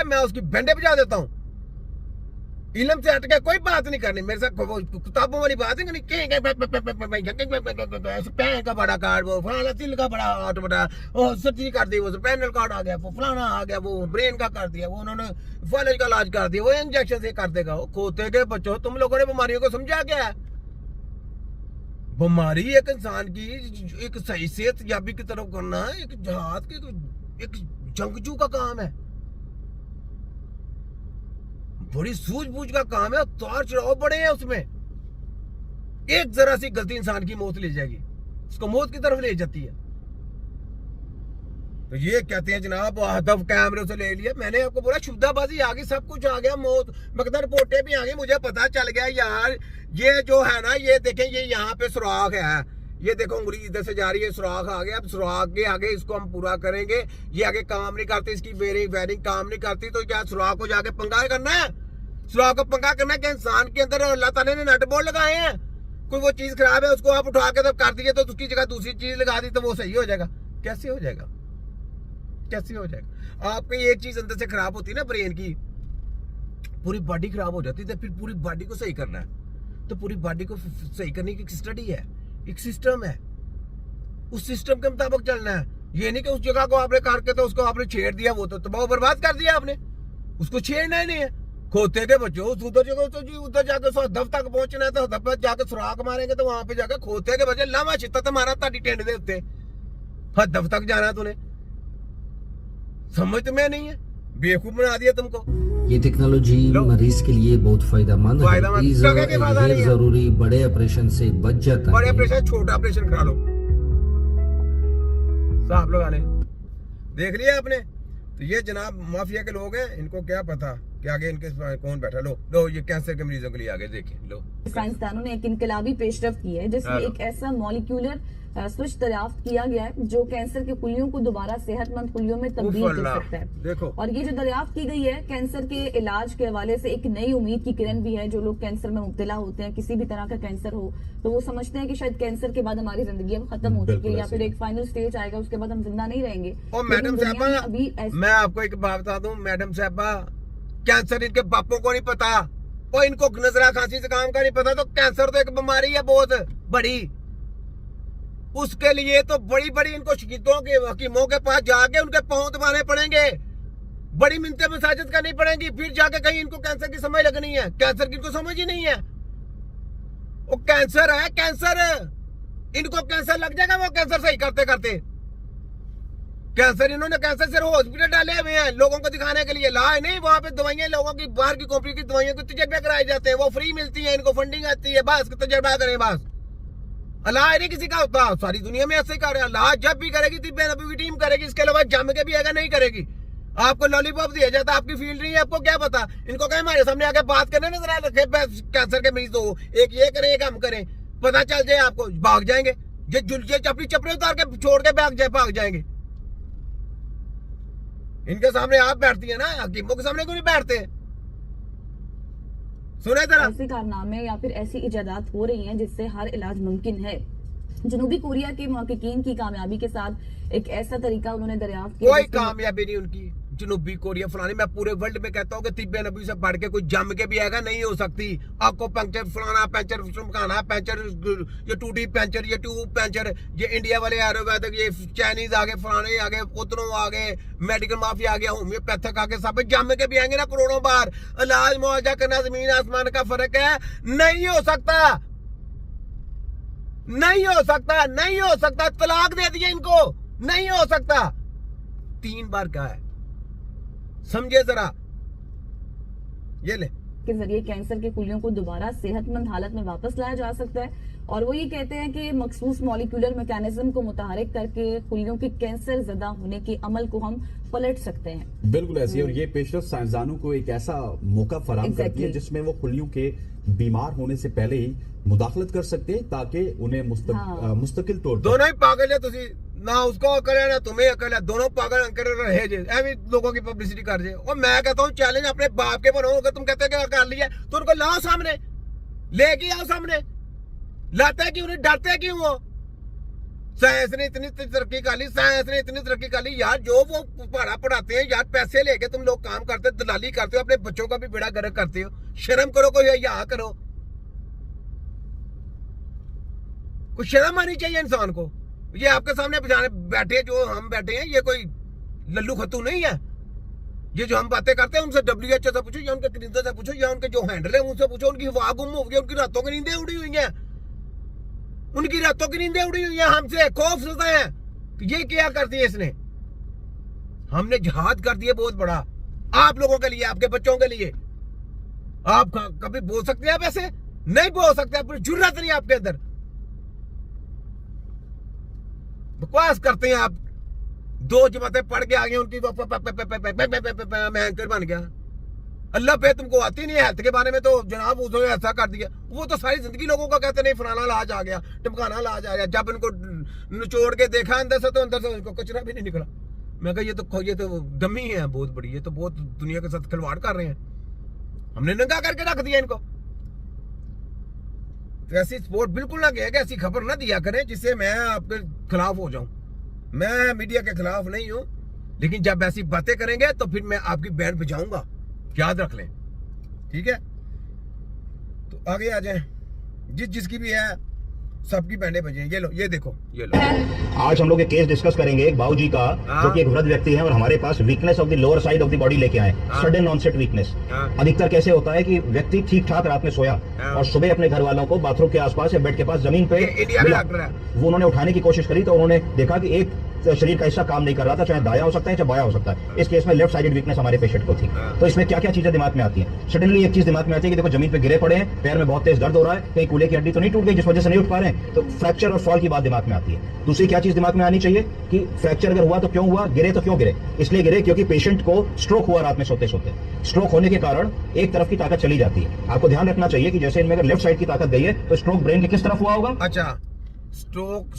है मैं उसकी बेंडे बजा देता हूँ। इलम से हट के कोई बात नहीं करनी मेरे साथ, किताबों वाली बात है नहीं। पैन का बड़ा कार्ड, वो फलाना तिल का बड़ा आठ बड़ा सर्जरी कर दी, वो पैनल कार्ड आ गया, वो फलाना आ गया, वो ब्रेन का कर दिया, वो उन्होंने फॉलेज का इलाज कर दिया, वो इंजेक्शन से कर देगा। वो खोते के बच्चों, तुम लोगों ने बीमारियों को समझा क्या है? बीमारी एक इंसान की एक सही सेहत याबी की तरफ करना एक जहाज के एक जंगजू का काम है, बड़ी सूझबूझ का काम है। तार चढ़ाव बड़े हैं उसमें। एक जरा सी गलती इंसान की मौत ले जाएगी, उसको मौत की तरफ ले जाती है। तो ये कहते हैं जनाब हदफ कैमरे से ले लिया। मैंने आपको बोला शुद्धाबाजी आ गई, सब कुछ आ गया, मौत मकदर रिपोर्टें भी आ गई, मुझे पता चल गया यार। ये जो है ना, ये देखें, ये यहाँ पे सुराख है, ये देखो उंगली इधर से जा रही है, सुराख आ गया। अब सुराख के आगे इसको हम पूरा करेंगे। ये आगे काम नहीं करती, इसकी वेरिंग काम नहीं करती, तो क्या सुराख को जाके पंगा करना है? सुराख को पंगा करना है कि इंसान के अंदर अल्लाह ताला ने नट बोल्ट लगाए हैं। कोई वो चीज खराब है, उसको आप उठा के तब कर दीजिए, तो उसकी जगह दूसरी चीज लगा दी तो वो सही हो जाएगा। कैसे हो जाएगा? कैसे हो जाएगा? आपकी एक चीज अंदर से खराब होती है ना, ब्रेन की, पूरी बॉडी खराब हो जाती है। तो फिर पूरी बॉडी को सही करना है, तो पूरी बॉडी को सही करने की एक स्टडी है, एक सिस्टम है, उस सिस्टम के मुताबिक चलना है। ये नहीं कि उस जगह को आपने करके तो उसको आपने छेड़ दिया, वो तो तबाह बर्बाद कर दिया आपने, उसको छेड़ना ही नहीं है। खोते के बच्चों, उधर जगह तो जी उधर जाकर हदफ तक पहुंचना है, तो हदफ पर जाकर सुराख मारेंगे, तो वहां पे जाकर खोते के बच्चे लामा चित्ता तुम्हारा ताड़ी टेंड दे उत्ते हदफ तक जाना है तूने। समझ तुम्हें नहीं है, बेवकूफ बना दिया तुमको। ये टेक्नोलॉजी मरीज के लिए बहुत फायदेमंद है, गैर जरूरी बड़े ऑपरेशन से बच जाता है। बड़े ऑपरेशन, छोटा ऑपरेशन करा लो। साहब लोग आने देख लिया आपने। तो ये जनाब माफिया के लोग हैं, इनको क्या पता कि आगे इनके कौन बैठा। लो ये कैंसर के मरीजों के लिए आगे देखिए। लो साइंसदानों ने एक इनकलाबी पेशरफ की है, जिसमें एक ऐसा मॉलिक्यूलर स्विच दरियाफ्त किया गया है जो कैंसर के खुलियों को दोबारा सेहतमंद खुलियों में तब्दील कर सकता है। देखो, और ये जो दरियाफ्त की गई है कैंसर के इलाज के हवाले से एक नई उम्मीद की किरण भी है। जो लोग कैंसर में मुब्तला होते हैं, किसी भी तरह का कैंसर हो, तो वो समझते हैं कि शायद कैंसर के बाद हमारी जिंदगी अब खत्म हो चुकी है, या फिर एक फाइनल स्टेज आएगा, उसके बाद हम जिंदा नहीं रहेंगे। और मैडम साहबा, मैं आपको एक बात बता दूं, मैडम साहबा, कैंसर इनके बापों को नहीं पता, और इनको नजरा खांसी से काम का नहीं पता। तो कैंसर तो एक बीमारी है बहुत बड़ी, उसके लिए तो बड़ी बड़ी इनको शकीतों के हकीमों के पास जाके उनके पांव दबाने पड़ेंगे, बड़ी मिन्नतें मसाजिद करनी पड़ेंगी, फिर जाके कहीं इनको कैंसर की समझ लगनी है। कैंसर की इनको समझ ही नहीं है। वो कैंसर है, कैंसर, इनको कैंसर लग जाएगा वो कैंसर सही करते करते। कैंसर इन्होंने कैंसर सिर्फ हॉस्पिटल डाले हुए हैं लोगों को दिखाने के लिए, इलाज नहीं। वहां पे दवाइयां लोगों की बाहर की कंपनी की दवाइयों को तजर्बे कराए जाते हैं, वो फ्री मिलती है, इनको फंडिंग आती है, बस तजर्बा करें बस। इलाज नहीं किसी का होता, सारी दुनिया में ऐसे ही कर रहे हैं। इलाज जब भी करेगी तिब्बे नबी की टीम करेगी, इसके अलावा जम के भी आगे नहीं करेगी। आपको लॉलीपॉप दिया जाता, आपकी फील्ड नहीं है, आपको क्या पता। इनको कहे हमारे सामने आके बात करने में जरा कैंसर के मरीज हो, एक ये करें एक हम करें, पता चल जाए आपको, भाग जाएंगे। ये चपड़ी चपड़े उतार के छोड़ के भाग जाएंगे। इनके सामने आप बैठती है ना, हकीमों के सामने क्यों नहीं बैठते? सुने जरा, ऐसे कारनामे या फिर ऐसी इजादात हो रही हैं जिससे हर इलाज मुमकिन है। जनूबी कोरिया के मुहक्किकीन की कामयाबी के साथ एक ऐसा तरीका उन्होंने दरियाफ्त किया। कोई कामयाबी नहीं उनकी। जनूबी कोरिया फलानी, मैं पूरे वर्ल्ड में कहता हूँ कि तिब्बे नबी से बढ़ के कोई जम के भी आएगा नहीं हो सकती। आपको पंचर फलाना पंचर चमकाना पंचर, ये टूटी पंचर, ये ट्यूब पंचर, ये इंडिया वाले आयुर्वेदिक, ये चाइनीज आगे, फलाने आगे, उतरों आगे, मेडिकल माफिया आ गया, होम्योपैथिक आगे, सब जम के भी आएंगे ना करोड़ों बार। इलाज मुआवजा करना जमीन आसमान का फर्क है। नहीं हो सकता, नहीं हो सकता, नहीं हो सकता। तलाक दे दिया इनको, नहीं हो सकता। 3 बार कहा है, समझे जरा। ये ले के जरिए कैंसर के खुलियों को दोबारा सेहतमंद हालत में वापस लाया जा सकता है। और वो ये कहते हैं कि मखसूस मॉलिक्यूलर मैकेनिज्म को मुतहरिक करके खुलियों के कैंसर ज़दा होने के अमल को हम पलट सकते हैं। बिल्कुल ऐसी। और ये पेशरफ साइंसदानों को एक ऐसा मौका फराहम करती है जिसमें वो खुलियों के बीमार होने से पहले ही मुदाखलत कर सकते हैं, ताकि उन्हें मुस्तकिल तौर पर। दोनों ही पागल है, तुसी ना उसको अकल है ना तुम्हें अकल है, दोनों पागल अंकर रहे जे ऐवी लोगों की पब्लिसिटी कर जे। और मैं कहता हूँ चैलेंज अपने बाप के बनो, अगर तुम कहते हो कर लिया तो उनको लाओ सामने, लेके आओ सामने। लाते क्यों नहीं, डरते क्यों हो? साइंस ने इतनी तरक्की कर ली, साइंस ने इतनी तरक्की कर ली यार। जो वो पढ़ाते हैं यार, पैसे लेके तुम लोग काम करते हो, दलाली करते हो, अपने बच्चों का भी बेड़ा गर्क करते हो। शर्म करो, कोई यहाँ करो, कुछ शर्म आनी चाहिए इंसान को। ये आपके सामने बैठे जो हम बैठे हैं, ये कोई लल्लू खत्तू नहीं है। ये जो हम बातें करते हैं उनसे WHO से पूछो, या उनके क्लिनिक से पूछो, या उनके जो हैंडल है उनसे पूछो। उनकी हवा गुम हो गई, उनकी रातों की नींदें उड़ी हुई हैं, उनकी रातों की नींदें उड़ी हुई हैं। हमसे खौफ सोता है कि ये क्या कर दिया इसने। हमने जिहाद कर दिया बहुत बड़ा आप लोगों के लिए, आपके बच्चों के लिए। आप कभी बोल सकते हैं आप ऐसे? नहीं बोल सकते, आपकी जुर्रत नहीं आपके अंदर। बकवास करते हैं आप। 2 जमातें पढ़ के आ गए, उनकी मैं एंकर बन गया। अल्लाह पे तुमको आती नहीं है हेल्थ के बारे में, तो जनाब उसने ऐसा कर दिया। वो तो सारी जिंदगी लोगों का कहते नहीं फलाना इलाज आ गया, टिमकाना इलाज आ गया। जब इनको निचोड़ के देखा अंदर से, तो अंदर से उनको कचरा भी नहीं निकला। मैं कहा ये तो डमी है बहुत बड़ी, ये तो बहुत दुनिया के साथ खिलवाड़ कर रहे हैं। हमने नंगा करके रख दिया इनको। तो ऐसी स्पोर्ट बिल्कुल ना किया, ऐसी खबर ना दिया करें जिससे मैं आपके खिलाफ हो जाऊं। मैं मीडिया के खिलाफ नहीं हूं, लेकिन जब ऐसी बातें करेंगे तो फिर मैं आपकी बैंड बजाऊंगा, याद रख लें, ठीक है। तो आगे आ जाएं, जिसकी भी है सबकी बैंडें बजे। ये लो, ये देखो, ये लो। आज हम लोग एक केस डिस्कस करेंगे एक बाबूजी का, जो कि एक वृद्ध व्यक्ति है और हमारे पास weakness of the lower side of the body लेके आए। Sudden onset weakness. अधिकतर कैसे होता है कि व्यक्ति ठीक ठाक रात में सोया और सुबह अपने घर वालों को बाथरूम के आसपास या बेड के पास जमीन पे मिला। वो उन्होंने उठाने की कोशिश करी तो उन्होंने देखा कि एक शरीर का हिस्सा काम नहीं कर रहा था, चाहे दाया हो सकता है चाहे बाया हो सकता है। इस केस में लेफ्ट साइडेड वीकनेस हमारे पेशेंट को थी। तो इसमें क्या क्या चीजें दिमाग में आती हैं? सडनली एक चीज दिमाग में आती है कि देखो जमीन पे गिरे पड़े हैं, पैर में बहुत तेज दर्द हो रहा है, कहीं कूल्हे की हड्डी तो नहीं टूट गई जिस वजह से नहीं उठ पा रहे हैं। तो फ्रैक्चर और फॉल की बात दिमाग में आती है। दूसरी क्या चीज दिमाग में आनी चाहिए कि फ्रैक्चर अगर हुआ तो क्यों हुआ, गिरे तो क्यों गिरे? इसलिए गिरे क्योंकि पेशेंट को स्ट्रोक हुआ रात में सोते सोते। स्ट्रोक होने के कारण एक तरफ की ताकत चली जाती है। आपको ध्यान रखना चाहिए कि जैसे इनमें अगर लेफ्ट साइड की ताकत गई है तो स्ट्रोक ब्रेन के किस तरफ हुआ होगा। अच्छा, स्ट्रोक